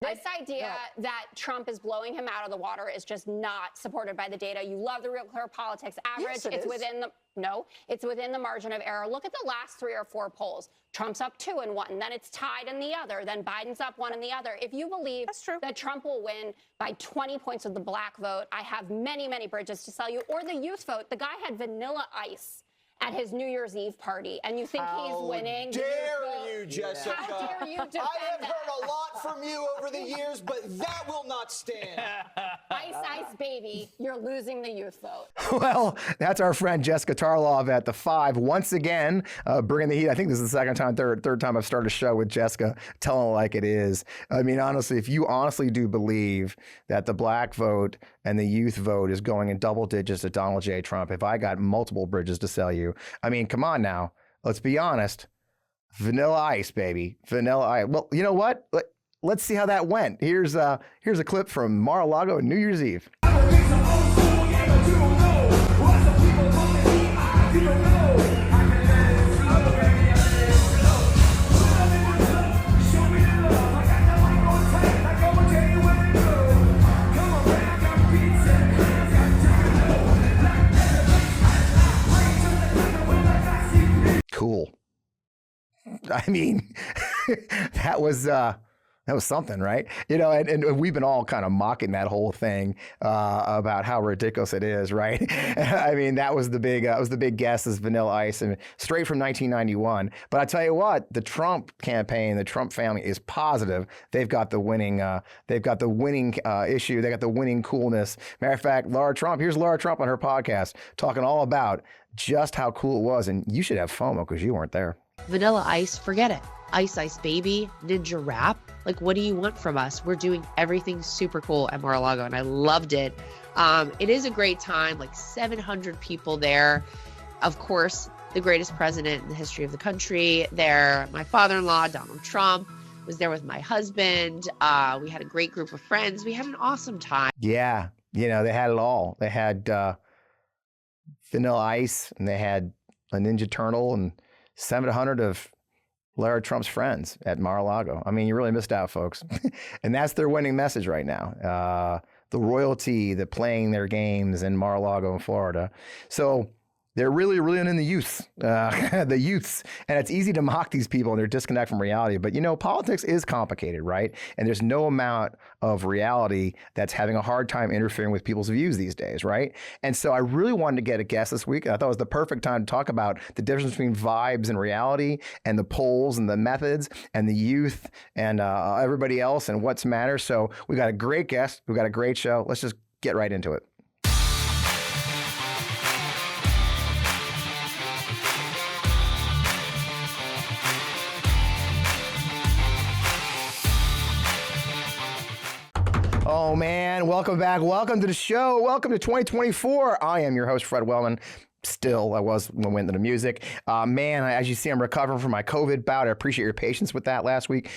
This idea that Trump is blowing him out of the water is just not supported by the data. You love the Real Clear Politics average. Yes, it it's is. it's within the margin of error. Look at the last 3 or 4 polls. Trump's up 2 in one, then it's tied in the other, then Biden's up 1 in the other. If you believe that Trump will win by 20 points of the black vote, I have many, many bridges to sell you. Or the youth vote. The guy had Vanilla Ice at his New Year's Eve party, and you think he's winning? How dare you, Jessica? How dare you defend I have heard a lot from you over the years, but that will not stand. Ice, baby, you're losing the youth vote. Well, that's our friend Jessica Tarlov at the 5. Once again, bringing the heat. I think this is the third time I've started a show with Jessica, telling it like it is. I mean, honestly, if you honestly do believe that the black vote and the youth vote is going in double digits to Donald J. Trump, if I got multiple bridges to sell you, I mean, come on now. Let's be honest. Vanilla Ice, baby. Vanilla Ice. Well, you know what? Let's see how that went. Here's a clip from Mar-a-Lago New Year's Eve. Cool. I mean, that was something, right? You know, and we've been all kind of mocking that whole thing about how ridiculous it is, right? I mean, that was the big guess is Vanilla Ice, and straight from 1991. But I tell you what, the Trump campaign, the Trump family is positive. They've got the winning issue. They got the winning coolness. Matter of fact, here's Laura Trump on her podcast talking all about just how cool it was, and you should have FOMO because you weren't there. Vanilla Ice, forget it. Ice Baby, Ninja Rap. Like, what do you want from us? We're doing everything super cool at Mar-a-Lago, and I loved it. It is a great time, like 700 people there. Of course, the greatest president in the history of the country there. My father-in-law, Donald Trump, was there with my husband. We had a great group of friends. We had an awesome time. Yeah, you know, they had it all. They had Vanilla Ice, and they had a Ninja Turtle, and 700 of Lara Trump's friends at Mar-a-Lago. I mean, you really missed out, folks. And that's their winning message right now. The royalty, the playing their games in Mar-a-Lago in Florida. So they're really in the youths, the youths. And it's easy to mock these people and their disconnect from reality. But, you know, politics is complicated, right? And there's no amount of reality that's having a hard time interfering with people's views these days, right? And so I really wanted to get a guest this week. I thought it was the perfect time to talk about the difference between vibes and reality, and the polls and the methods and the youth and everybody else and what's matters. So we got a great guest. We got a great show. Let's just get right into it. Oh, man. Welcome back. Welcome to the show. Welcome to 2024. I am your host, Fred Wellman. Still, I was when we went into the music. Man, as you see, I'm recovering from my COVID bout. I appreciate your patience with that last week.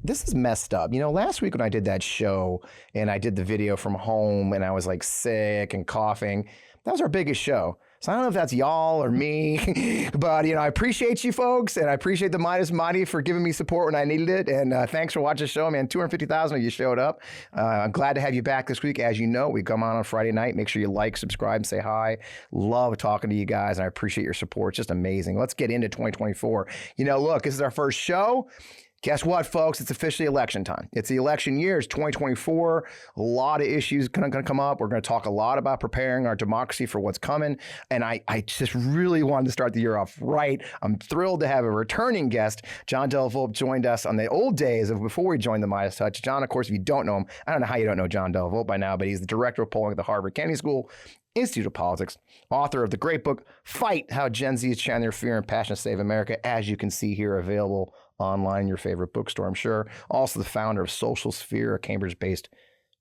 This is messed up. You know, last week when I did that show and I did the video from home and I was like sick and coughing, that was our biggest show. So I don't know if that's y'all or me, but, you know, I appreciate you folks, and I appreciate the Midas Mighty for giving me support when I needed it. And thanks for watching the show, man. 250,000 of you showed up. I'm glad to have you back this week. As you know, we come on Friday night. Make sure you like, subscribe, and say hi. Love talking to you guys, and I appreciate your support. It's just amazing. Let's get into 2024. You know, look, this is our first show. Guess what, folks? It's officially election time. It's the election year. It's 2024. A lot of issues going to come up. We're going to talk a lot about preparing our democracy for what's coming. And I just really wanted to start the year off right. I'm thrilled to have a returning guest. John Della Volpe joined us on the old days of before we joined the Midas Touch. John, of course, if you don't know him, I don't know how you don't know John Della Volpe by now, but he's the director of polling at the Harvard Kennedy School Institute of Politics, author of the great book, Fight, How Gen Z is Channeling Their Fear and Passion to Save America, as you can see here, available online in your favorite bookstore, I'm sure. Also the founder of Social Sphere, a Cambridge-based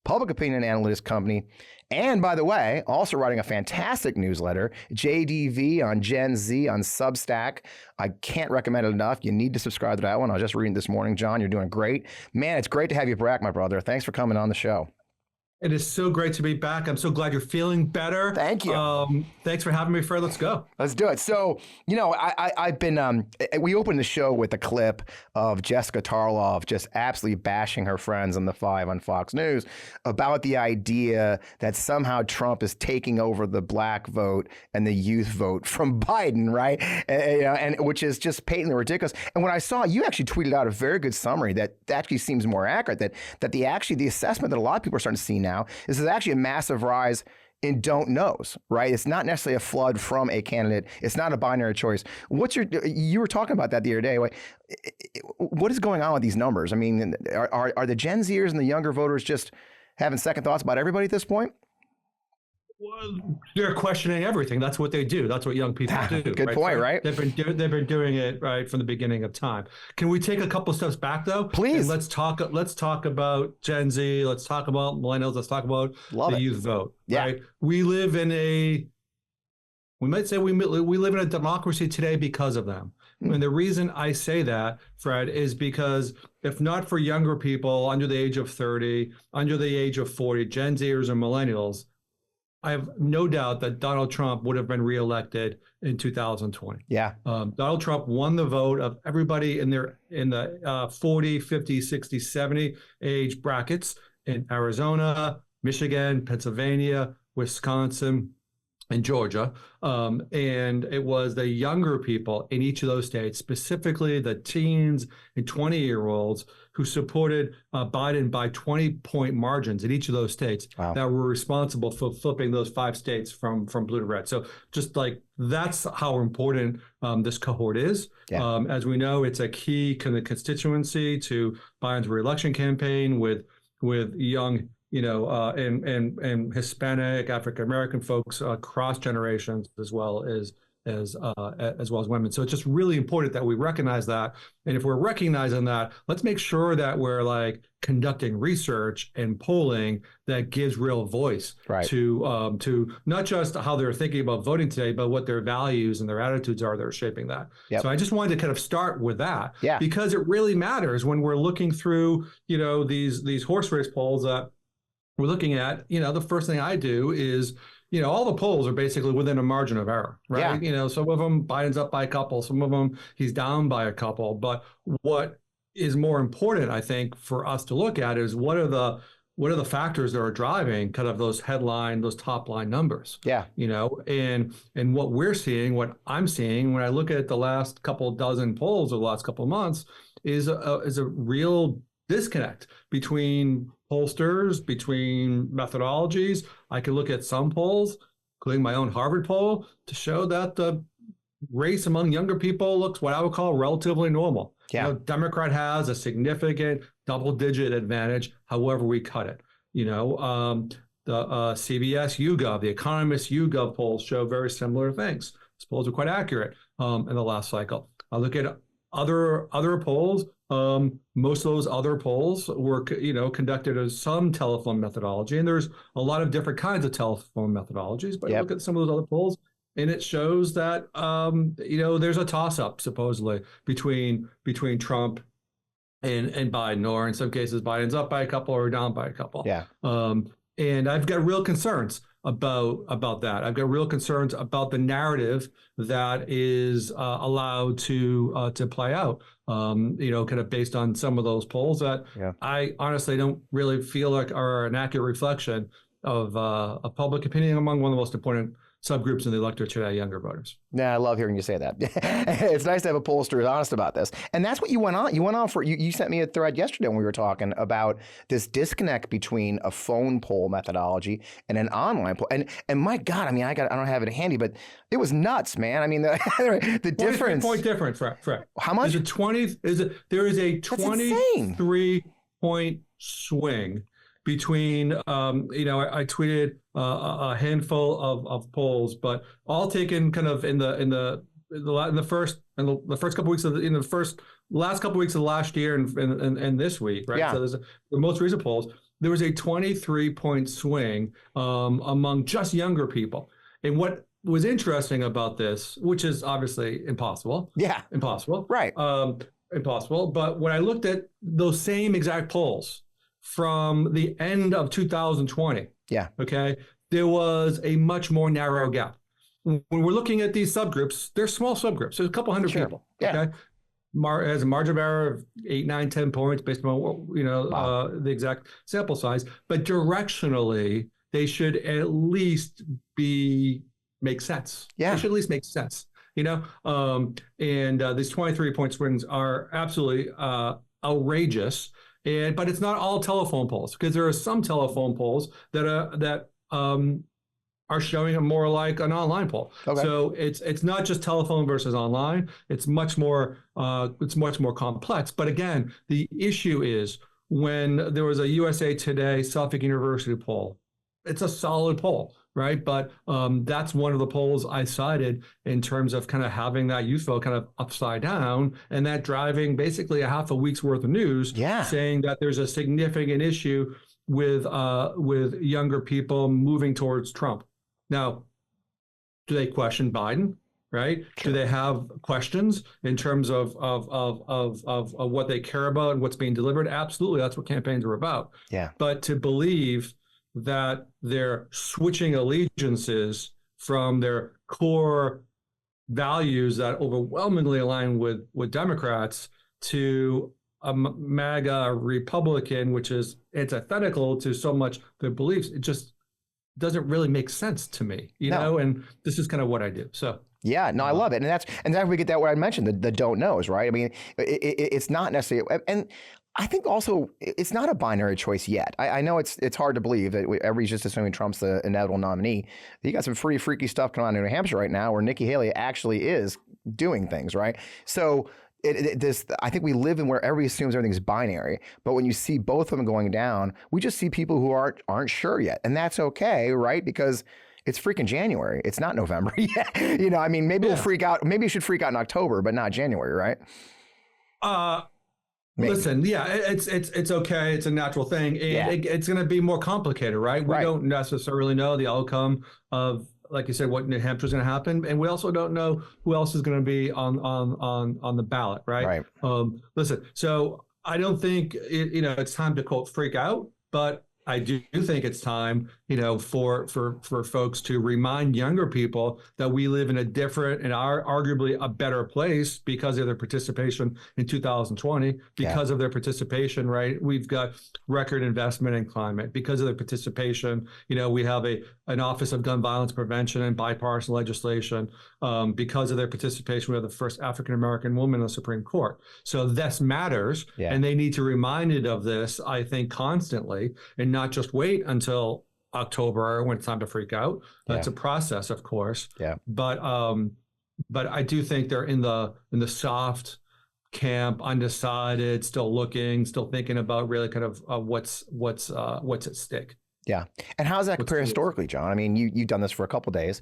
public opinion analytics company. And by the way, also writing a fantastic newsletter, JDV on Gen Z on Substack. I can't recommend it enough. You need to subscribe to that one. I was just reading this morning. John, you're doing great. Man, it's great to have you back, my brother. Thanks for coming on the show. It is so great to be back. I'm so glad you're feeling better. Thank you. Thanks for having me, Fred. Let's go. Let's do it. So, I've been, we opened the show with a clip of Jessica Tarlov just absolutely bashing her friends on the Five on Fox News about the idea that somehow Trump is taking over the black vote and the youth vote from Biden, right? And which is just patently ridiculous. And when I saw, you actually tweeted out a very good summary that actually seems more accurate, that the assessment that a lot of people are starting to see now is there's actually a massive rise in don't knows, right? It's not necessarily a flood from a candidate. It's not a binary choice. You were talking about that the other day. What is going on with these numbers? I mean, are the Gen Zers and the younger voters just having second thoughts about everybody at this point? Well, they're questioning everything. That's what they do. That's what young people do. Good point, right? They've been doing it right from the beginning of time. Can we take a couple steps back though? Please. And let's talk about Gen Z. Let's talk about millennials. Let's talk about the youth vote. Yeah. Right? We live in a democracy today because of them. And the reason I say that, Fred, is because if not for younger people under the age of 30, under the age of 40, Gen Zers and millennials, I have no doubt that Donald Trump would have been reelected in 2020. Yeah. Donald Trump won the vote of everybody in the 40, 50, 60, 70 age brackets in Arizona, Michigan, Pennsylvania, Wisconsin, and Georgia. And it was the younger people in each of those states, specifically the teens and 20-year-olds who supported Biden by 20-point margins in each of those states. Wow. That were responsible for flipping those 5 states from blue to red. So just like that's how important this cohort is. Yeah. As we know, it's a key kind of constituency to Biden's reelection campaign with young and Hispanic, African American folks across generations, as well as women. So it's just really important that we recognize that. And if we're recognizing that, let's make sure that we're like conducting research and polling that gives real voice to not just how they're thinking about voting today, but what their values and their attitudes are that are shaping that. Yep. So I just wanted to kind of start with that, Yeah. because it really matters when we're looking through, these horse race polls that we're looking at. The first thing I do is, all the polls are basically within a margin of error, right? Yeah. Some of them Biden's up by a couple, some of them he's down by a couple. But what is more important, I think, for us to look at is what are the factors that are driving kind of those top line numbers? Yeah. And what I'm seeing when I look at the last couple dozen polls of the last couple of months is a real disconnect between pollsters, between methodologies. I can look at some polls, including my own Harvard poll, to show that the race among younger people looks what I would call relatively normal. Yeah. Democrat has a significant double-digit advantage, however we cut it. The CBS YouGov, the Economist YouGov polls show very similar things. These polls are quite accurate in the last cycle. I look at other polls. Most of those other polls were, conducted as some telephone methodology, and there's a lot of different kinds of telephone methodologies. But I look at some of those other polls, and it shows that there's a toss-up supposedly between Trump and Biden, or in some cases Biden's up by a couple or down by a couple. Yeah. And I've got real concerns about that. I've got real concerns about the narrative that is allowed to play out. Kind of based on some of those polls that I honestly don't really feel like are an accurate reflection of a public opinion among one of the most important subgroups in the electorate today, younger voters. Yeah, I love hearing you say that. It's nice to have a pollster who's honest about this. And that's what you went on. You went on you sent me a thread yesterday when we were talking about this disconnect between a phone poll methodology and an online poll. And my God, I mean, I don't have it handy, but it was nuts, man. I mean, the difference. Point difference, Fred. How much? There is a 23-point swing between, I tweeted a handful of polls, but all taken kind of in the first couple weeks of the last couple weeks of last year and this week, right? Yeah. So there's the most recent polls. There was a 23-point swing among just younger people, and what was interesting about this, which is obviously impossible. Yeah. Impossible. Right. Impossible. But when I looked at those same exact polls from the end of 2020. Yeah. Okay. There was a much more narrow gap. When we're looking at these subgroups, they're small subgroups. There's a couple hundred people. Yeah. Okay. Has a margin of error of 8, 9, 10 points based on the exact sample size. But directionally, they should at least make sense. Yeah. They should at least make sense. And these 23-point swings are absolutely outrageous. But it's not all telephone polls, because there are some telephone polls that are showing it more like an online poll. Okay. So it's not just telephone versus online. It's much more complex. But again, the issue is when there was a USA Today Suffolk University poll, it's a solid poll, right? But that's one of the polls I cited in terms of kind of having that youth vote kind of upside down, and that driving basically a half a week's worth of news, saying that there's a significant issue with younger people moving towards Trump. Now, do they question Biden? Right? Sure. Do they have questions in terms of what they care about and what's being delivered? Absolutely, that's what campaigns are about. Yeah. But to believe that they're switching allegiances from their core values that overwhelmingly align with Democrats to a MAGA Republican, which is antithetical to so much their beliefs, it just doesn't really make sense to me, you know, and this is kind of what I do. So. Yeah, no, I love it. And then we get that what I mentioned, the don't knows, right? I mean, it's not necessarily, and I think also it's not a binary choice yet. I know it's hard to believe that everybody's just assuming Trump's the inevitable nominee. You got some pretty freaky stuff coming on in New Hampshire right now where Nikki Haley actually is doing things, right? So I think we live in where everybody assumes everything's binary, but when you see both of them going down, we just see people who aren't sure yet, and that's okay, right? Because it's freaking January. It's not November yet. I mean, maybe we'll freak out. Maybe you should freak out in October, but not January, right? Listen, it's okay. It's a natural thing, and it's going to be more complicated, right? We don't necessarily know the outcome of, like you said, what New Hampshire is going to happen, and we also don't know who else is going to be on the ballot, right? Listen, so I don't think it's time to quote freak out, but I do think it's time, for folks to remind younger people that we live in a different and arguably a better place because of their participation in 2020, because of their participation, right? We've got record investment in climate. Because of their participation, we have an Office of Gun Violence Prevention and bipartisan legislation. Because of their participation, we have the first African-American woman in the Supreme Court. So this matters, and they need to be reminded of this, I think, constantly, and not just wait until October when it's time to freak out. That's a process, of course. But I do think they're in the soft camp, undecided, still looking, still thinking about really kind of what's at stake. Yeah. And how does that compare historically, John? I mean, you've done this for a couple of days.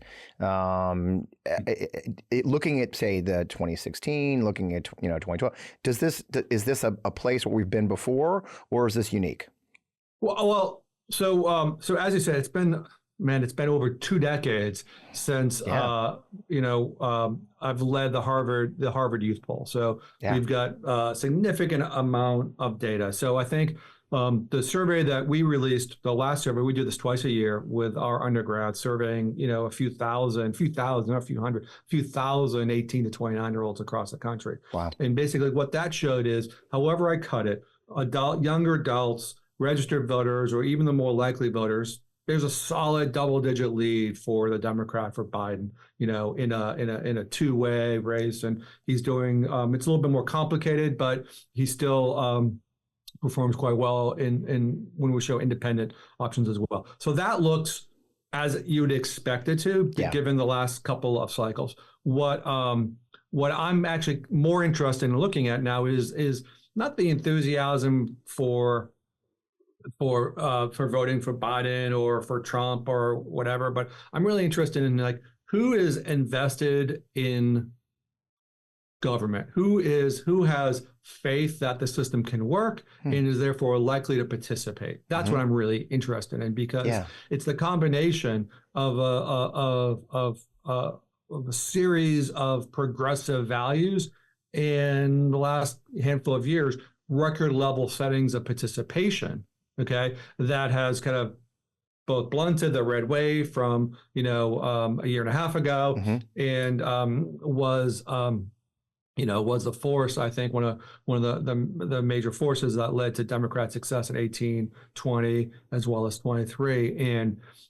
Looking at, say, the 2016, looking at 2012, is this a place where we've been before, or is this unique? Well, so as you said, it's been over 2 decades since I've led the Harvard Youth Poll. So we've got a significant amount of data. So I think the survey that we released, the last survey, we do this twice a year with our undergrads, surveying a few thousand, not a few hundred, a few thousand 18 to 29-year-olds across the country. Wow. And basically what that showed is, however I cut it, younger adults, registered voters, or even the more likely voters, there's a solid double-digit lead for the Democrat, for Biden, in a two-way race, and he's doing. It's a little bit more complicated, but he still performs quite well in when we show independent options as well. So that looks as you would expect it to, given the last couple of cycles. What I'm actually more interested in looking at now is not the enthusiasm for voting for Biden or for Trump or whatever, but I'm really interested in who is invested in government, who has faith that the system can work and is therefore likely to participate. That's what I'm really interested in, because it's the combination of a series of progressive values in the last handful of years, record level settings of participation okay, that has kind of both blunted the red wave from, a year and a half ago, and was the force, I think, one of the major forces that led to Democrat success in 18, 20, as well as 23.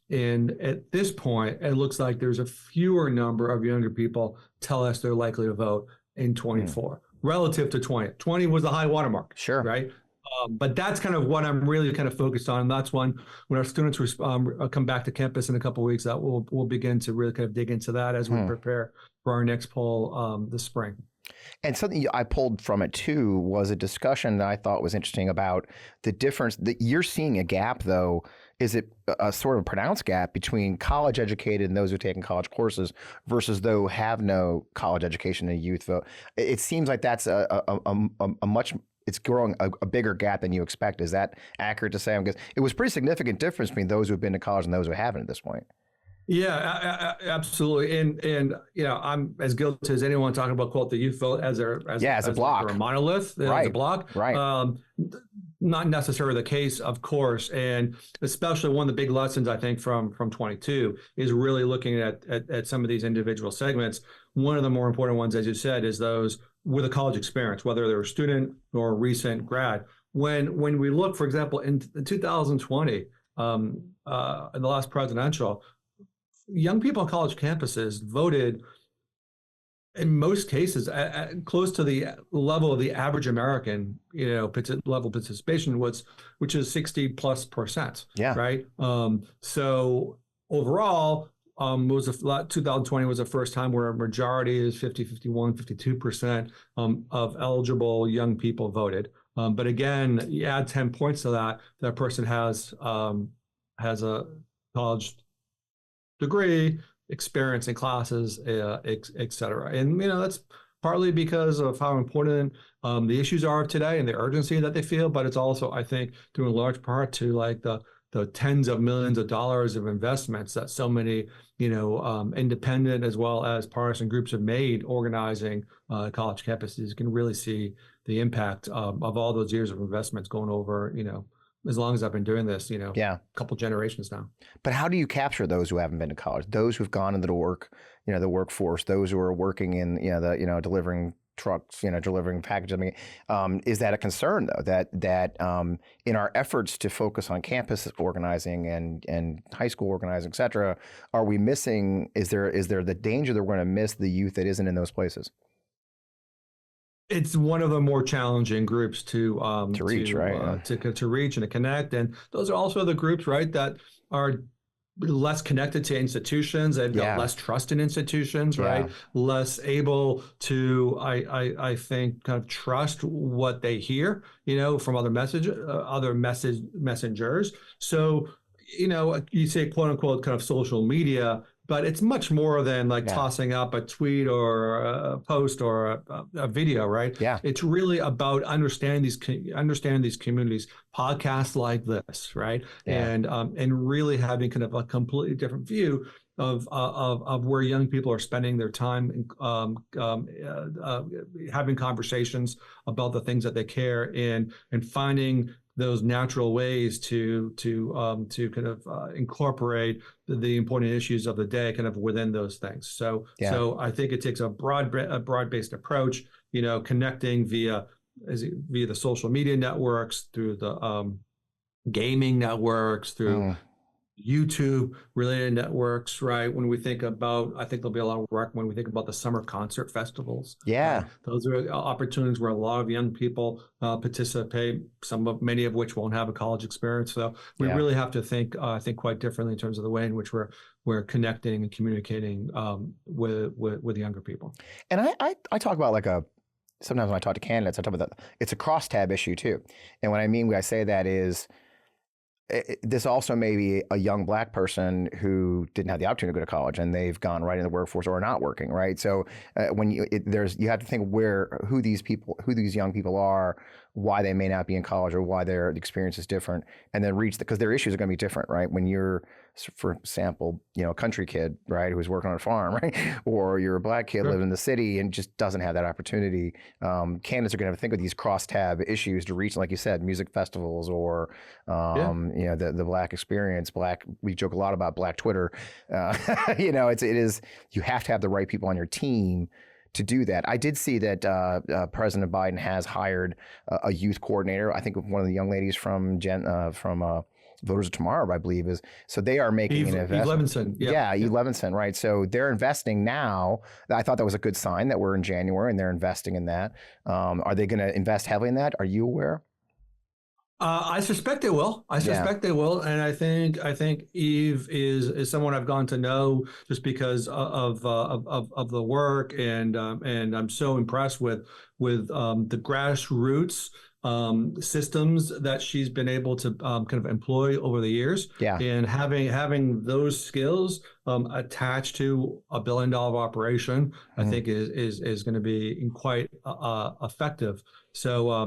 And at this point, it looks like there's a fewer number of younger people tell us they're likely to vote in 24 relative to 20. 20 was the high watermark, Sure. right? But that's kind of what I'm really kind of focused on. And that's when our students come back to campus in a couple of weeks, that we'll begin to really kind of dig into that as we prepare for our next poll this spring. And something I pulled from it too was a discussion that I thought was interesting about the difference that you're seeing a gap, though. Is it a sort of pronounced gap between college educated and those who are taking college courses versus those who have no college education and youth vote? It seems like that's a much, it's growing a bigger gap than you expect. Is that accurate to say? Because it was a pretty significant difference between those who have been to college and those who haven't at this point. Yeah, absolutely. And I'm as guilty as anyone talking about, quote, the youth vote as a block, or a monolith, right. As a block. Right. Not necessarily the case, of course. And especially one of the big lessons, I think, from 22 is really looking at some of these individual segments. One of the more important ones, as you said, is those with a college experience, whether they're a student or a recent grad. When we look, for example, in 2020, in the last presidential, young people on college campuses voted in most cases at close to the level of the average American, level participation which is 60+%. Yeah. Right. So overall, 2020 was the first time where a majority is 50, 51, 52% of eligible young people voted. But again, you add 10 points to that person has a college degree, experience in classes, et cetera. And, that's partly because of how important the issues are today and the urgency that they feel, but it's also, I think, due in large part to like the tens of millions of dollars of investments that so many, independent as well as partisan groups have made organizing college campuses. You can really see the impact of all those years of investments going over, as long as I've been doing this, a couple generations now. But how do you capture those who haven't been to college, those who've gone into the workforce, those who are working in, delivering trucks, delivering packages? Is that a concern, though, that in our efforts to focus on campus organizing and high school organizing, et cetera, are we missing, is there the danger that we're going to miss the youth that isn't in those places? It's one of the more challenging groups to reach, right? To reach and to connect, and those are also the groups, right, that are less connected to institutions. They've got less trust in institutions, right? Less able to, I think, kind of trust what they hear, from other messengers. So, you say quote unquote kind of social media, but it's much more than like tossing up a tweet or a post or a video, right? Yeah. It's really about understanding these communities, podcasts like this, right? Yeah. And really having kind of a completely different view of where young people are spending their time, having conversations about the things that they care in, and finding those natural ways to kind of incorporate the important issues of the day kind of within those things. So I think it takes a broad-based approach, connecting via the social media networks, through the gaming networks, through YouTube related networks, right? When we think about, I think there'll be a lot of work when we think about the summer concert festivals. Yeah. Those are opportunities where a lot of young people participate, many of which won't have a college experience. So we really have to think quite differently in terms of the way in which we're connecting and communicating with younger people. And I talk about sometimes when I talk to candidates, I talk about that it's a crosstab issue too. And what I mean when I say that is, this also may be a young Black person who didn't have the opportunity to go to college and they've gone right into the workforce or are not working, right? So when you have to think who these young people are, why they may not be in college or why their experience is different, and then reach because their issues are going to be different, right? When you're, for example, a country kid, right, who's working on a farm, right, or you're a black kid living in the city and just doesn't have that opportunity. Candidates are going to have to think of these cross-tab issues to reach, like you said, music festivals or the black experience. We joke a lot about Black Twitter. It is you have to have the right people on your team to do that. I did see that President Biden has hired a youth coordinator. I think one of the young ladies from Voters of Tomorrow, I believe, is so they are making an investment. Eve Levinson. Eve Levinson, right? So they're investing now. I thought that was a good sign that we're in January and they're investing in that. Are they going to invest heavily in that? Are you aware? I suspect they will. They will, and I think Eve is someone I've gone to know just because of the work, and I'm so impressed with the grassroots systems that she's been able to kind of employ over the years. Yeah. And having those skills attached to a $1 billion operation, I think is going to be quite effective. So I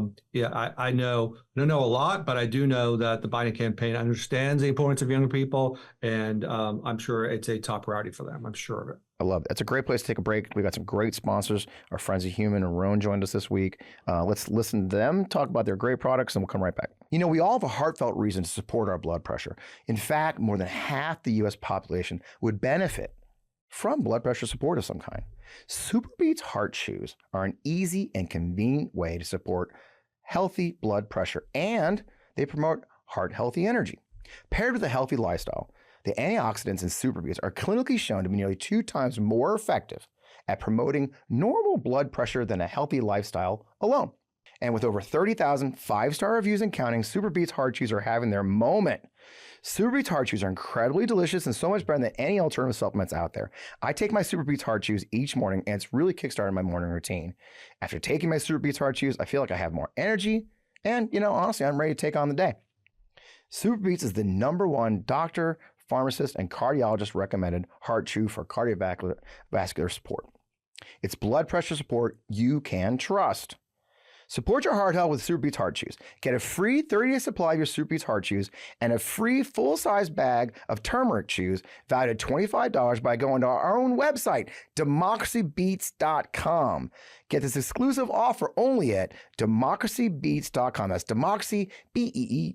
don't know a lot, but I do know that the Biden campaign understands the importance of younger people, and I'm sure it's a top priority for them. I'm sure of it. I love it. That's a great place to take a break. We've got some great sponsors. Our friends at Human and Roan joined us this week. Let's listen to them talk about their great products, and we'll come right back. We all have a heartfelt reason to support our blood pressure. In fact, more than half the U.S. population would benefit from blood pressure support of some kind. SuperBeets Heart Chews are an easy and convenient way to support healthy blood pressure, and they promote heart-healthy energy. Paired with a healthy lifestyle, the antioxidants in SuperBeets are clinically shown to be nearly 2 times more effective at promoting normal blood pressure than a healthy lifestyle alone. And with over 30,000 5-star reviews and counting, SuperBeets Heart Chews are having their moment. SuperBeets Heart Chews are incredibly delicious and so much better than any alternative supplements out there. I take my SuperBeets Heart Chews each morning, and it's really kickstarted my morning routine. After taking my SuperBeets Heart Chews, I feel like I have more energy, and honestly, I'm ready to take on the day. SuperBeets is the #1 doctor, pharmacist, and cardiologist recommended heart chew for cardiovascular support. It's blood pressure support you can trust. Support your heart health with SuperBeets Heart Chews. Get a free 30-day supply of your SuperBeets Heart Chews and a free full-size bag of turmeric chews valued at $25 by going to our own website, democracybeats.com. Get this exclusive offer only at democracybeats.com. That's democracy, BEETS.com.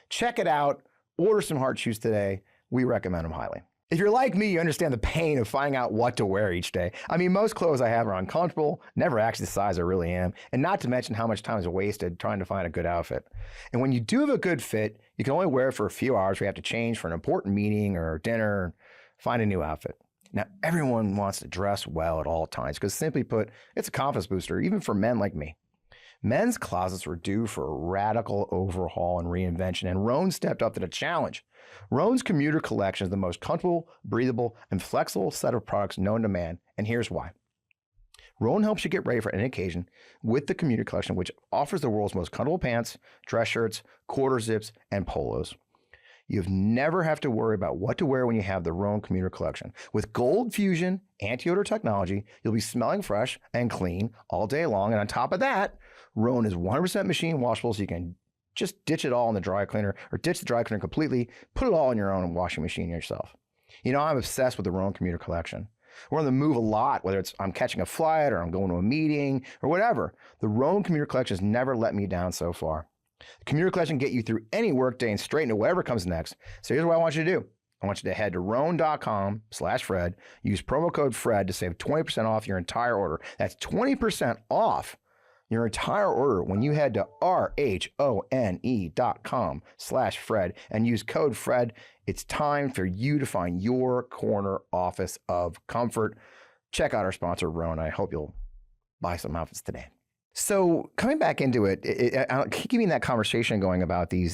Check it out. Order some heart chews today. We recommend them highly. If you're like me, you understand the pain of finding out what to wear each day. I mean, most clothes I have are uncomfortable, never actually the size I really am, and not to mention how much time is wasted trying to find a good outfit. And when you do have a good fit, you can only wear it for a few hours. We have to change for an important meeting or dinner, find a new outfit. Now, everyone wants to dress well at all times because, simply put, it's a confidence booster, even for men like me. Men's closets were due for a radical overhaul and reinvention, and Roan stepped up to the challenge. Roan's commuter collection is the most comfortable, breathable, and flexible set of products known to man, and here's why. Roan helps you get ready for any occasion with the commuter collection, which offers the world's most comfortable pants, dress shirts, quarter zips, and polos. You've never have to worry about what to wear when you have the Roan commuter collection. With Gold Fusion anti-odor technology, you'll be smelling fresh and clean all day long, and on top of that, Roan is 100% machine washable, so you can just ditch it all in the dry cleaner or ditch the dry cleaner completely, put it all in your own washing machine yourself. I'm obsessed with the Roan commuter collection. We're on the move a lot, whether it's I'm catching a flight or I'm going to a meeting or whatever. The Roan commuter collection has never let me down so far. The commuter collection can get you through any workday and straight into whatever comes next. So here's what I want you to do. I want you to head to roan.com/Fred, use promo code Fred to save 20% off your entire order. That's 20% off your entire order when you head to RHONE.com/Fred and use code Fred. It's time for you to find your corner office of comfort. Check out our sponsor, Roan. I hope you'll buy some outfits today. So coming back into keeping that conversation going about the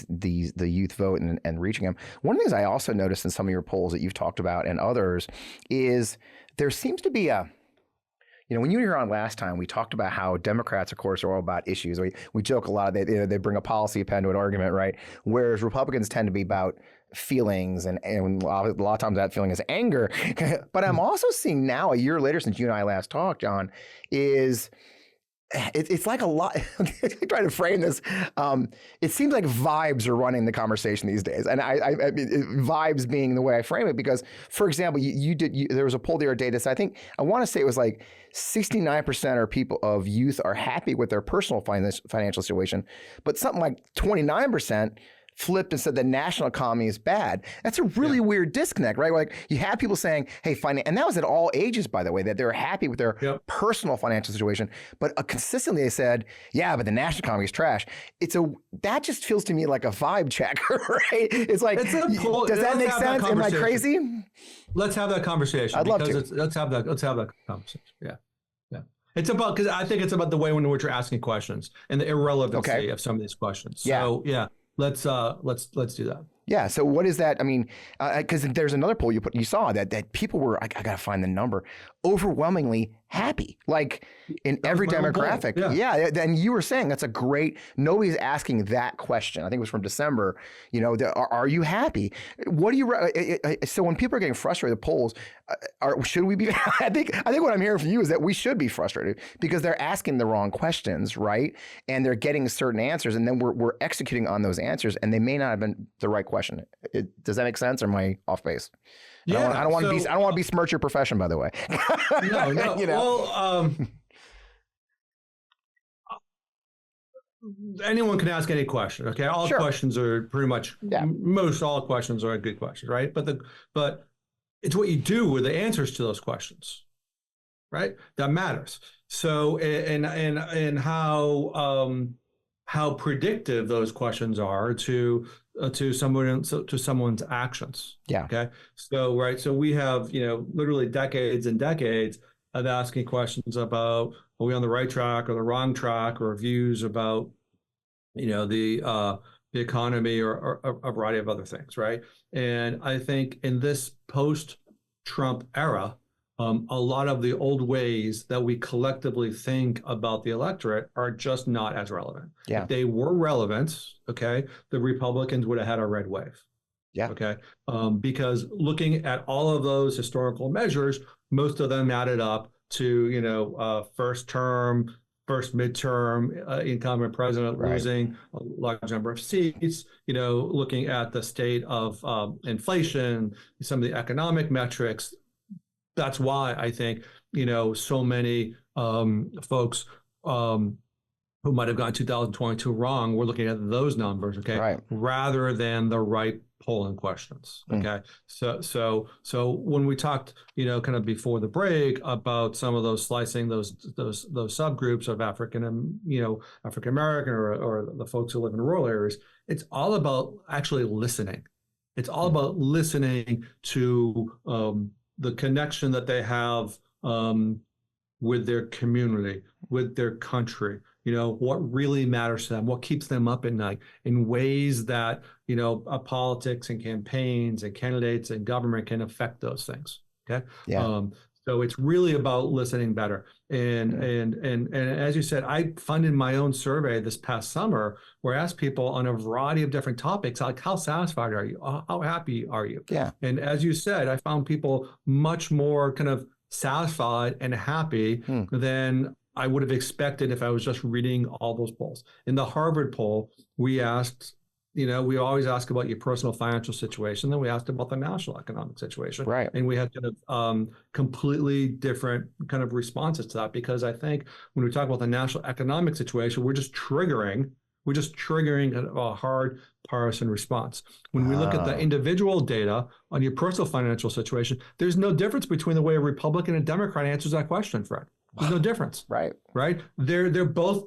youth vote and reaching them, one of the things I also noticed in some of your polls that you've talked about and others is there seems to be when you were here on last time, we talked about how Democrats, of course, are all about issues. We joke a lot. They bring a policy pen to an argument, right? Whereas Republicans tend to be about feelings, and a lot of times that feeling is anger. But I'm also seeing now, a year later since you and I last talked, John, is it's like a lot. I try to frame this. It seems like vibes are running the conversation these days, and I mean, vibes being the way I frame it. Because, for example, there was a poll the other day that said, I think I want to say it was like 69% of youth are happy with their personal financial situation, but something like 29% flipped and said the national economy is bad. That's a really weird disconnect, right? Like you have people saying, hey, and that was at all ages, by the way, that they're happy with their personal financial situation. But consistently they said, yeah, but the national economy is trash. That just feels to me like a vibe checker, right? It's like, does that make sense? Am I crazy? Let's have that conversation. I'd love to. Let's have that conversation. Yeah. It's about, because I think it's about the way in which you're asking questions and the irrelevancy of some of these questions. So let's do that. Yeah. So what is that? I mean, because there's another poll you saw that people were, I got to find the number, overwhelmingly happy, like in every demographic. Yeah. And you were saying that's a great, nobody's asking that question. I think it was from December, are you happy? What do you, so when people are getting frustrated, the polls, should we be, I think what I'm hearing from you is that we should be frustrated because they're asking the wrong questions, right? And they're getting certain answers and then we're executing on those answers and they may not have been the right question. Does that make sense or am I off base? Yeah, I don't want to besmirch your profession, by the way. No. Well, anyone can ask any question. Okay, all questions are pretty much most all questions are good questions, right? But it's what you do with the answers to those questions, right? That matters. So and how predictive those questions are to someone's actions. Yeah. Okay. So so we have literally decades and decades of asking questions about are we on the right track or the wrong track, or views about the economy or a variety of other things, right? And I think in this post-Trump era, a lot of the old ways that we collectively think about the electorate are just not as relevant. Yeah. If they were relevant, okay, the Republicans would have had a red wave. Yeah. Okay. Because looking at all of those historical measures, most of them added up to, first term, first midterm incumbent president losing a large number of seats, looking at the state of inflation, some of the economic metrics. That's why I think, so many folks who might have gotten 2022 wrong, we're looking at those numbers, okay, rather than the right polling questions, okay? So when we talked, kind of before the break about some of those slicing those subgroups of African American or the folks who live in rural areas, it's all about actually listening. It's all about listening to the connection that they have with their community, with their country, what really matters to them, what keeps them up at night in ways that, politics and campaigns and candidates and government can affect those things. Okay. Yeah. So it's really about listening better. And as you said, I funded my own survey this past summer where I asked people on a variety of different topics, like how satisfied are you? How happy are you? Yeah. And as you said, I found people much more kind of satisfied and happy than I would have expected if I was just reading all those polls. In the Harvard poll, we asked, we always ask about your personal financial situation. Then we asked about the national economic situation. Right. And we had kind of completely different kind of responses to that, because I think when we talk about the national economic situation, we're just triggering a hard partisan response. When we look at the individual data on your personal financial situation, there's no difference between the way a Republican and Democrat answers that question, Fred. There's no difference. Right. They're both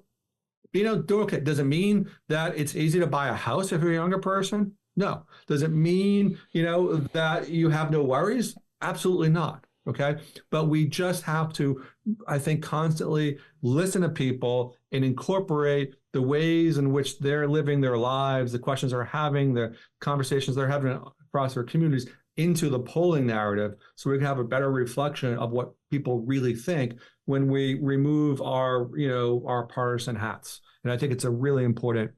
doing okay. Does it mean that it's easy to buy a house if you're a younger person? No. Does it mean, that you have no worries? Absolutely not. Okay. But we just have to, I think, constantly listen to people and incorporate the ways in which they're living their lives, the questions they're having, the conversations they're having across their communities into the polling narrative, so we can have a better reflection of what people really think when we remove our partisan hats. And I think it's a really important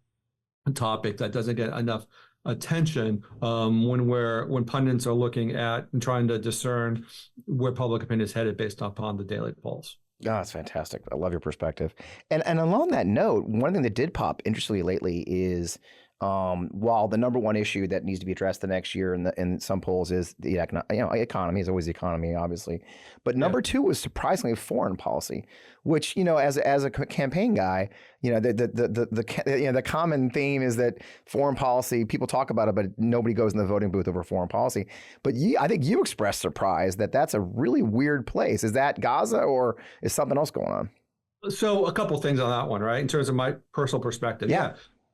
topic that doesn't get enough attention when pundits are looking at and trying to discern where public opinion is headed based upon the daily polls. Oh, that's fantastic. I love your perspective. And along that note, one thing that did pop interestingly lately is while the number one issue that needs to be addressed the next year in some polls is the economy is always the economy, obviously, but number two was surprisingly foreign policy, which as a campaign guy, the common theme is that foreign policy, people talk about it, but nobody goes in the voting booth over foreign policy. But I think you expressed surprise that that's a really weird place. Is that Gaza or is something else going on? So a couple of things on that one, right? In terms of my personal perspective,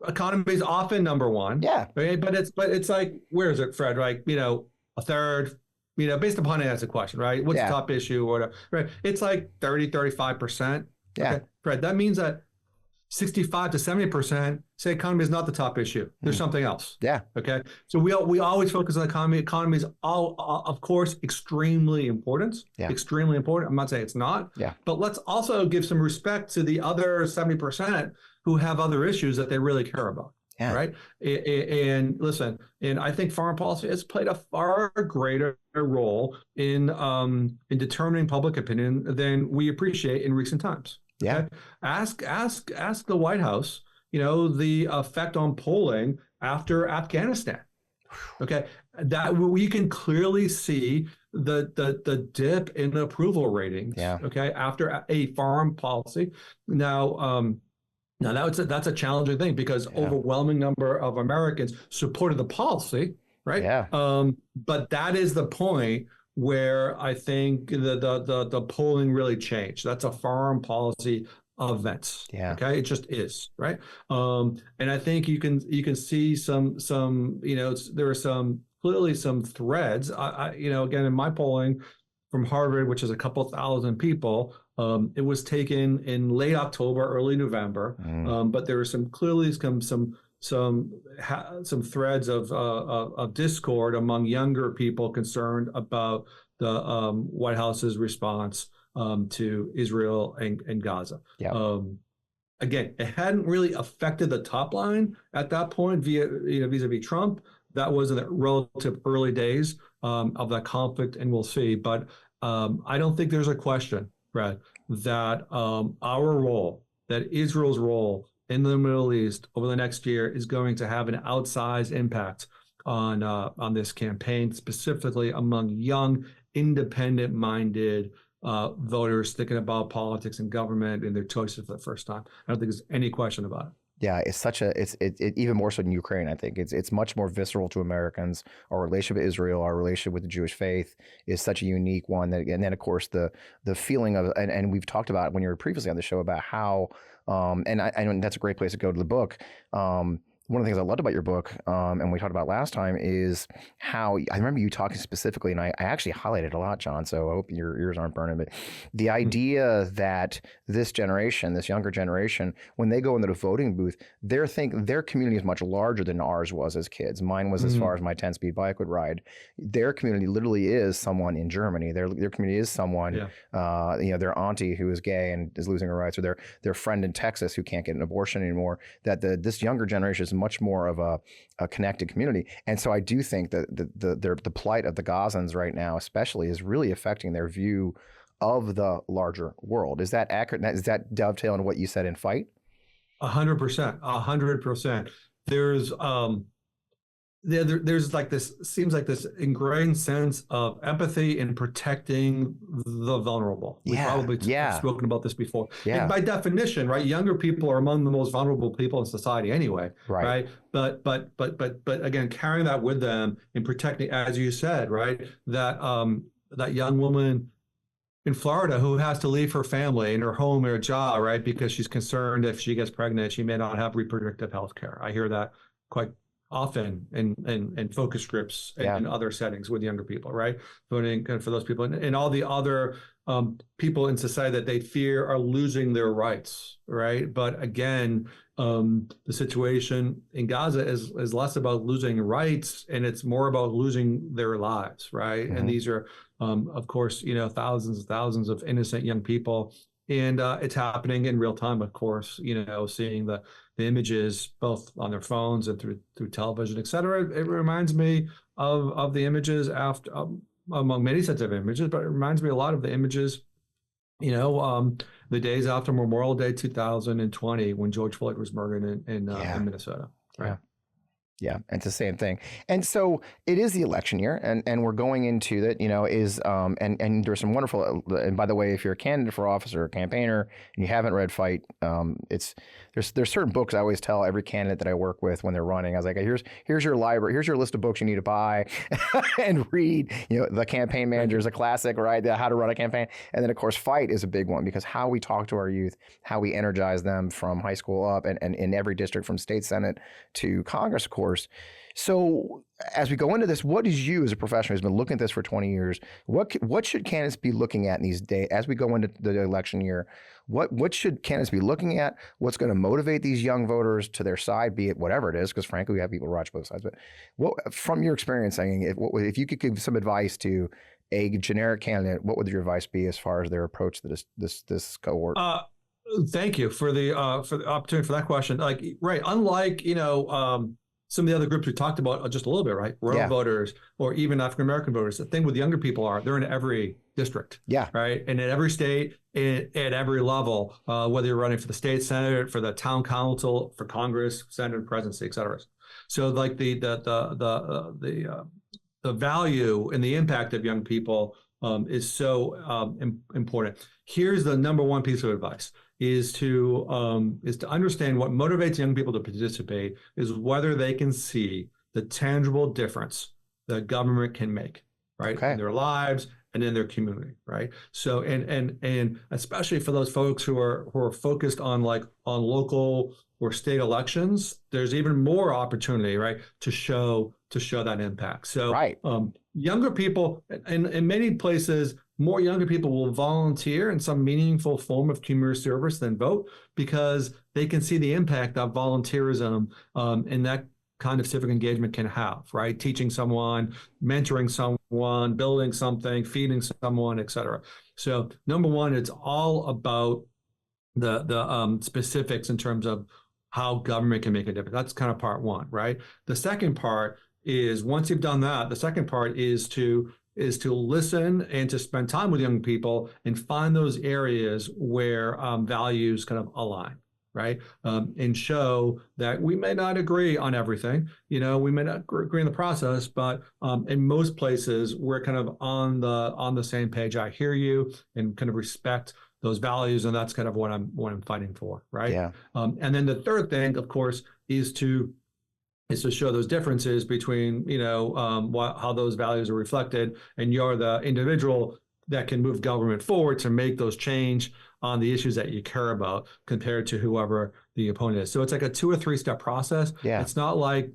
economy is often number one. Yeah. Right? But it's like, where is it, Fred? Like, a third, based upon it as a question, right? What's the top issue or whatever, right? It's like 30, 35%. Yeah. Okay, Fred, that means that 65 to 70% say economy is not the top issue. There's something else. Yeah. Okay. So we always focus on the economy. Economy is of course, extremely important. Yeah. Extremely important. I'm not saying it's not. Yeah. But let's also give some respect to the other 70% who have other issues that they really care about. Yeah. Right. And listen, and I think foreign policy has played a far greater role in determining public opinion than we appreciate in recent times. Yeah. Okay? Ask the White House, the effect on polling after Afghanistan. Okay. That we can clearly see the dip in approval ratings. Yeah. Okay. After a foreign policy. Now that's a challenging thing because overwhelming number of Americans supported the policy, right? Yeah. But that is the point where I think the polling really changed. That's a foreign policy event. Yeah. Okay. It just is, right? And I think you can see some there are clearly some threads. Again, in my polling from Harvard, which is a couple thousand people, it was taken in late October, early November. But there were clearly some threads of discord among younger people concerned about the White House's response to Israel and Gaza. Yeah. Again, it hadn't really affected the top line at that point vis-a-vis Trump. That was in the relative early days of that conflict, and we'll see. But I don't think there's a question, Brad, that our role, that Israel's role in the Middle East over the next year is going to have an outsized impact on this campaign, specifically among young, independent-minded voters thinking about politics and government and their choices for the first time. I don't think there's any question about it. Yeah, it's even more so in Ukraine. I think it's much more visceral to Americans. Our relationship with Israel, our relationship with the Jewish faith is such a unique one. And then of course the feeling of and we've talked about when you were previously on the show about how and I know that's a great place to go to the book. One of the things I loved about your book, and we talked about last time, is how I remember you talking specifically, and I actually highlighted a lot, John, so I hope your ears aren't burning, but the idea that this generation, this younger generation, when they go into the voting booth, their community is much larger than ours was as kids. Mine was as far as my 10-speed bike would ride. Their community literally is someone in Germany. Their community is someone, their auntie who is gay and is losing her rights, or their friend in Texas who can't get an abortion anymore. That this younger generation is much more of a connected community. And so I do think that the plight of the Gazans right now especially is really affecting their view of the larger world. Is that accurate? Is that dovetail into what you said in Fight? 100%. 100%. There's like this, seems like this ingrained sense of empathy in protecting the vulnerable. We've probably spoken about this before. Yeah. And by definition, right, younger people are among the most vulnerable people in society anyway. Right. But again, carrying that with them and protecting, as you said, right, that young woman in Florida who has to leave her family and her home and her job, right, because she's concerned if she gets pregnant, she may not have reproductive health care. I hear that quite often in focus groups and other settings with younger people, right? Voting for those people and all the other people in society that they fear are losing their rights, right? But again, the situation in Gaza is less about losing rights and it's more about losing their lives, right? And these are, of course, thousands and thousands of innocent young people. And it's happening in real time, of course, seeing the images both on their phones and through television, et cetera. It reminds me of the images after, among many sets of images, but it reminds me a lot of the images The days after Memorial Day 2020, when George Floyd was murdered in Minnesota. Right. Yeah. Yeah, it's the same thing. And so it is the election year, and we're going into that, and there's some wonderful, and by the way, if you're a candidate for office or a campaigner and you haven't read Fight, there's certain books I always tell every candidate that I work with when they're running. I was like, here's your library, here's your list of books you need to buy and read. The Campaign Manager is a classic, right? How to run a campaign. And then of course, Fight is a big one, because how we talk to our youth, how we energize them from high school up, and in every district from state senate to Congress, of course. So as we go into this, what is you as a professional who's been looking at this for 20 years, what should candidates be looking at in these days as we go into the election year? What should candidates be looking at? What's going to motivate these young voters to their side, be it whatever it is? Because frankly, we have people who watch both sides. But from your experience, if you could give some advice to a generic candidate, what would your advice be as far as their approach to this cohort? Thank you for the opportunity for that question. Unlike some of the other groups we talked about just a little bit, right? Rural voters or even African-American voters. The thing with younger people they're in every district, right? And in every state, at every level, whether you're running for the state senate, for the town council, for Congress, Senate, presidency, et cetera. So like the value and the impact of young people is so important. Here's the number one piece of advice. Is to understand what motivates young people to participate is whether they can see the tangible difference that government can make, right, in their lives and in their community, right? So and especially for those folks who are focused on local or state elections, there's even more opportunity, right, to show that impact. So younger people in many places, more younger people will volunteer in some meaningful form of community service than vote, because they can see the impact that volunteerism and that kind of civic engagement can have, right? Teaching someone, mentoring someone, building something, feeding someone, et cetera. So number one, it's all about the specifics in terms of how government can make a difference. That's kind of part one, right? The second part is, once you've done that, the second part is to listen and to spend time with young people and find those areas where values kind of align, right? And show that we may not agree on everything, we may not agree in the process, but in most places we're kind of on the same page. I hear you and kind of respect those values, and that's kind of what I'm fighting for, right? Yeah. And then the third thing, of course, is to show those differences between, how those values are reflected, and you're the individual that can move government forward to make those change on the issues that you care about compared to whoever the opponent is. So it's like a 2 or 3 step process. Yeah. It's not like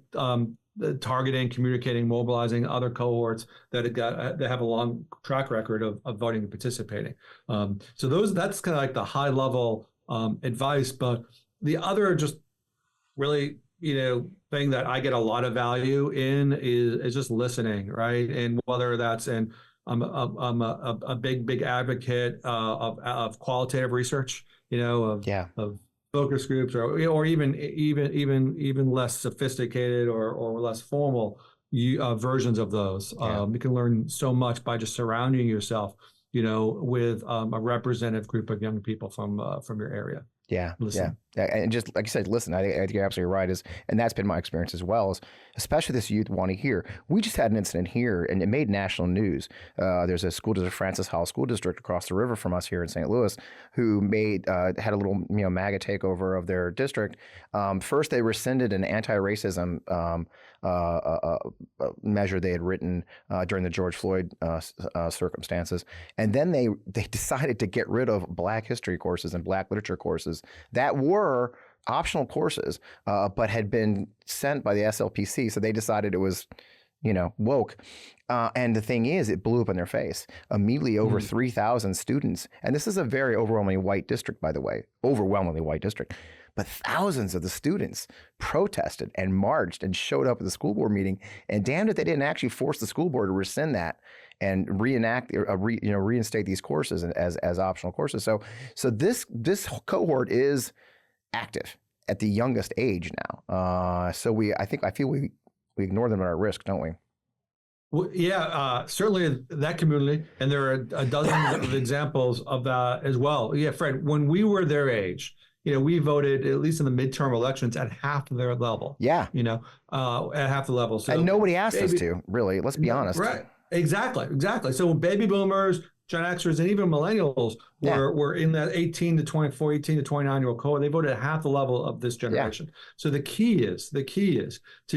targeting, communicating, mobilizing other cohorts that have a long track record of voting and participating. So that's kind of like the high level advice. But the other just really thing that I get a lot of value in is just listening, right? And whether that's I'm a big advocate of qualitative research, of focus groups, or even less sophisticated or less formal versions of those. You can learn so much by just surrounding yourself, with a representative group of young people from your area. Yeah, listen. Yeah, and just like you said, listen. I think you're absolutely right. And that's been my experience as well. Especially this youth want to hear. We just had an incident here, and it made national news. There's a school district, Francis Howell School District, across the river from us here in St. Louis, who had a little MAGA takeover of their district. First, they rescinded an anti-racism measure they had written during the George Floyd circumstances, and then they decided to get rid of Black history courses and Black literature courses that were optional courses, but had been sent by the SLPC. So they decided it was, woke. And the thing is, it blew up in their face. Immediately over 3,000 students, and this is a very overwhelmingly white district, by the way, overwhelmingly white district. But thousands of the students protested and marched and showed up at the school board meeting, and damned if they didn't actually force the school board to rescind that and reinstate these courses as optional courses. So this cohort is active at the youngest age now. So I feel we ignore them at our risk, don't we? Well, yeah, certainly that community, and there are a dozen of examples of that as well. Yeah, Fred, when we were their age, we voted at least in the midterm elections at half their level. Yeah. At half the level. So and nobody asked us to, really. Let's be honest. Right. Exactly. So baby boomers, Gen Xers, and even millennials were in that 18 to 24, 18 to 29-year-old cohort. They voted at half the level of this generation. Yeah. So the key is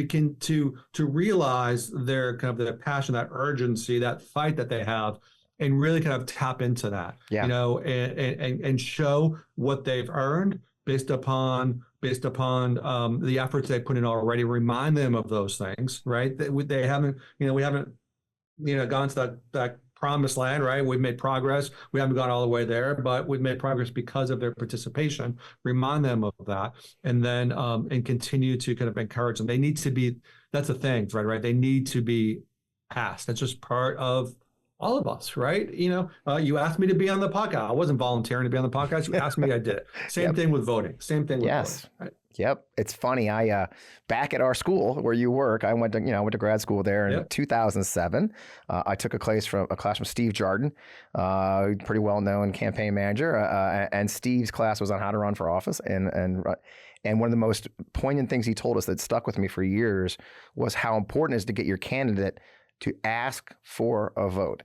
to realize their kind of their passion, that urgency, that fight that they have, and really kind of tap into that. Yeah. And show what they've earned based upon the efforts they put in already. Remind them of those things, right? They haven't, we haven't gone to that promised land, right? We've made progress. We haven't gone all the way there, but we've made progress because of their participation. Remind them of that, and then and continue to kind of encourage them. They need to be. That's the thing, right? They need to be asked. That's just part of all of us, right? You asked me to be on the podcast. I wasn't volunteering to be on the podcast. You asked me, I did it. Same thing with voting. Same thing with voting. Right? Yep. It's funny. I back at our school where you work, I went to grad school there in 2007. I took a class from Steve Jardin, pretty well known campaign manager, and Steve's class was on how to run for office. And one of the most poignant things he told us that stuck with me for years was how important it is to get your candidate to ask for a vote.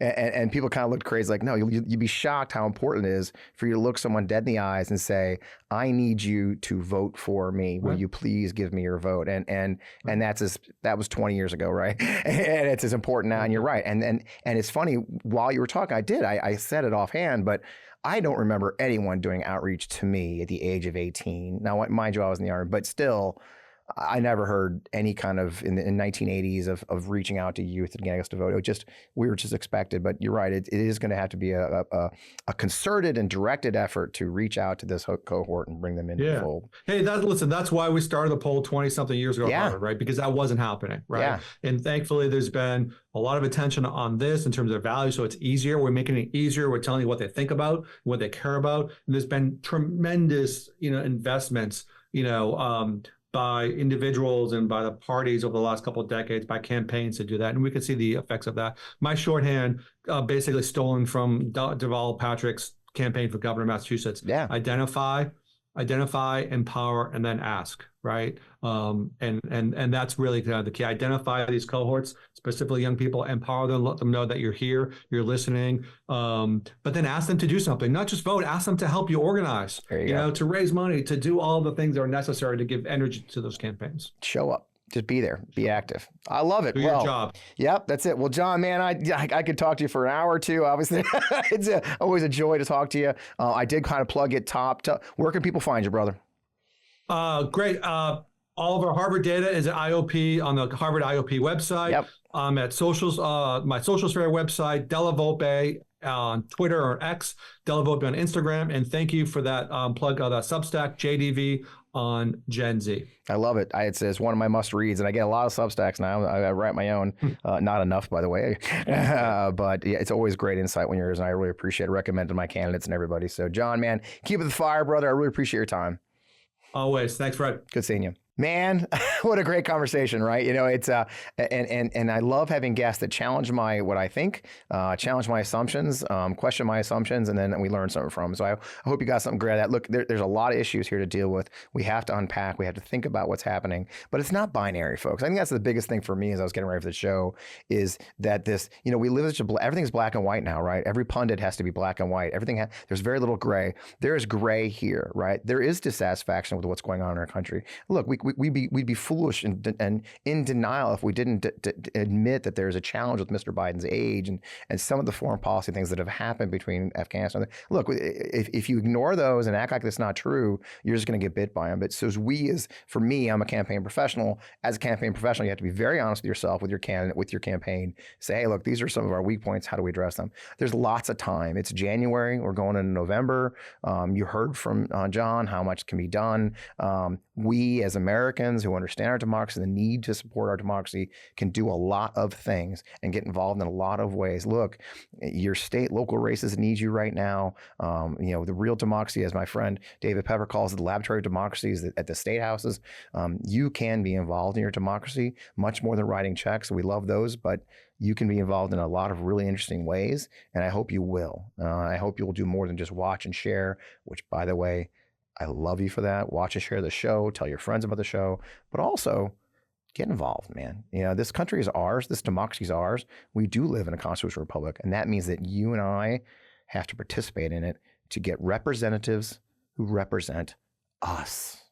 And people kind of looked crazy, like, no, you'd be shocked how important it is for you to look someone dead in the eyes and say, I need you to vote for me. Will you please give me your vote? And that was 20 years ago, right? And it's as important now, and you're right. And it's funny, while you were talking, I said it offhand, but I don't remember anyone doing outreach to me at the age of 18. Now, mind you, I was in the Army, but still, I never heard any kind of in 1980s of reaching out to youth and getting us to vote. We were just expected. But you're right. It is going to have to be a concerted and directed effort to reach out to this cohort and bring them into the fold. Hey, that's why we started the poll 20-something years ago, right? Because that wasn't happening, right? Yeah. And thankfully, there's been a lot of attention on this in terms of value, so it's easier. We're making it easier. We're telling you what they think about, what they care about. And there's been tremendous, investments, by individuals and by the parties over the last couple of decades, by campaigns to do that. And we can see the effects of that. My shorthand, basically stolen from Deval Patrick's campaign for governor of Massachusetts. Yeah. Identify, empower, and then ask, right? And that's really kind of the key. Identify these cohorts, specifically young people, empower them, let them know that you're here, you're listening, but then ask them to do something, not just vote, ask them to help you organize, to raise money, to do all the things that are necessary to give energy to those campaigns. Show up. Just be there, be active. I love it. Do your job. Yep, that's it. Well, John, man, I could talk to you for an hour or two. Obviously, it's always a joy to talk to you. I did kind of plug it top. Where can people find you, brother? Great. All of our Harvard data is at IOP on the Harvard IOP website. Yep. At socials, my social sphere website, Della Volpe on Twitter or X, Della Volpe on Instagram, and thank you for that plug of that Substack, JDV on Gen Z. I love it. It's one of my must reads, and I get a lot of Substacks now. I write my own, not enough, by the way, but yeah, it's always great insight when you're yours, and I really appreciate it. Recommend to my candidates and everybody. So, John, man, keep it the fire, brother. I really appreciate your time. Always. Thanks, Fred. Good seeing you. Man, what a great conversation, right? It's and I love having guests that challenge what I think, challenge my assumptions, question my assumptions, and then we learn something from them. So I hope you got something great out of that. Look, there's a lot of issues here to deal with. We have to unpack. We have to think about what's happening, but it's not binary, folks. I think that's the biggest thing for me as I was getting ready for the show is that this, we live everything's black and white now, right? Every pundit has to be black and white. There's very little gray. There is gray here, right? There is dissatisfaction with what's going on in our country. Look, we'd be foolish and in denial if we didn't admit that there's a challenge with Mr. Biden's age and some of the foreign policy things that have happened between Afghanistan. Look, if you ignore those and act like that's not true, you're just going to get bit by them. But so for me, I'm a campaign professional. As a campaign professional, you have to be very honest with yourself, with your candidate, with your campaign. Say, hey, look, these are some of our weak points. How do we address them? There's lots of time. It's January. We're going into November. You heard from John how much can be done. we as Americans who understand our democracy, the need to support our democracy, can do a lot of things and get involved in a lot of ways. Look, your state, local races need you right now. The real democracy, as my friend David Pepper calls it, the laboratory of democracies at the state houses. You can be involved in your democracy much more than writing checks. We love those, but you can be involved in a lot of really interesting ways, and I hope you will. I hope you'll do more than just watch and share, which, by the way, I love you for that. Watch and share the show, tell your friends about the show, but also get involved, man. This country is ours. This democracy is ours. We do live in a constitutional republic, and that means that you and I have to participate in it to get representatives who represent us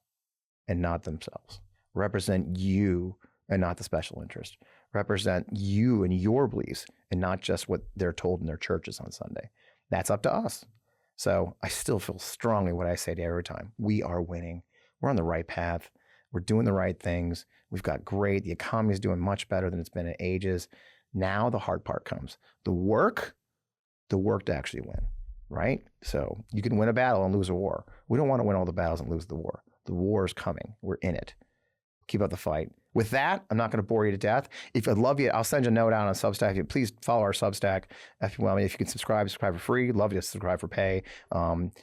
and not themselves, represent you and not the special interest, represent you and your beliefs and not just what they're told in their churches on Sunday. That's up to us. So I still feel strongly what I say to every time. We are winning. We're on the right path. We're doing the right things. We've got great. The economy is doing much better than it's been in ages. Now the hard part comes. The work to actually win, right? So you can win a battle and lose a war. We don't want to win all the battles and lose the war. The war is coming. We're in it. Keep up the fight. With that, I'm not going to bore you to death. If I'd love you, I'll send you a note out on Substack. Please follow our Substack. If you can subscribe for free. Love you to subscribe for pay.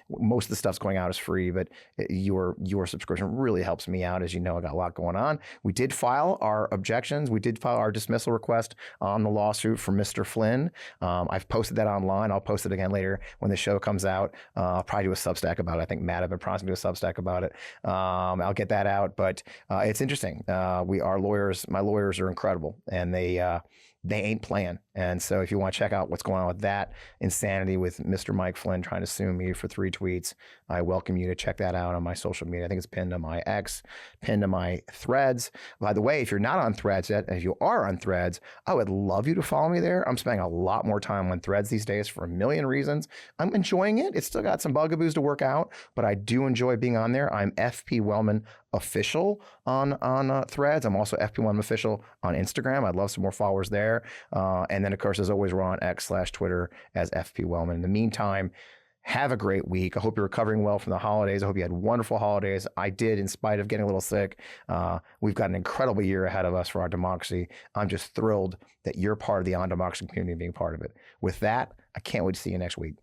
Most of the stuff's going out is free, but your subscription really helps me out. As you know, I got a lot going on. We did file our objections. We did file our dismissal request on the lawsuit for Mr. Flynn. I've posted that online. I'll post it again later when the show comes out. I'll probably do a Substack about it. I think Matt have been promising to do a Substack about it. I'll get that out, but it's interesting. My lawyers are incredible, and they ain't playing. And so if you want to check out what's going on with that insanity with Mr. Mike Flynn trying to sue me for 3 tweets, I welcome you to check that out on my social media. I think it's pinned to my X, pinned to my Threads. By the way, if you're not on Threads yet, and if you are on Threads, I would love you to follow me there. I'm spending a lot more time on Threads these days for a million reasons. I'm enjoying it. It's still got some bugaboos to work out, but I do enjoy being on there. I'm FP Wellman Official on Threads. I'm also FP Wellman Official on Instagram. I'd love some more followers there. And then, of course, as always, we're on X/Twitter as FP Wellman. In the meantime, have a great week. I hope you're recovering well from the holidays. I hope you had wonderful holidays. I did, in spite of getting a little sick. We've got an incredible year ahead of us for our democracy. I'm just thrilled that you're part of the On Democracy community and being part of it. With that, I can't wait to see you next week.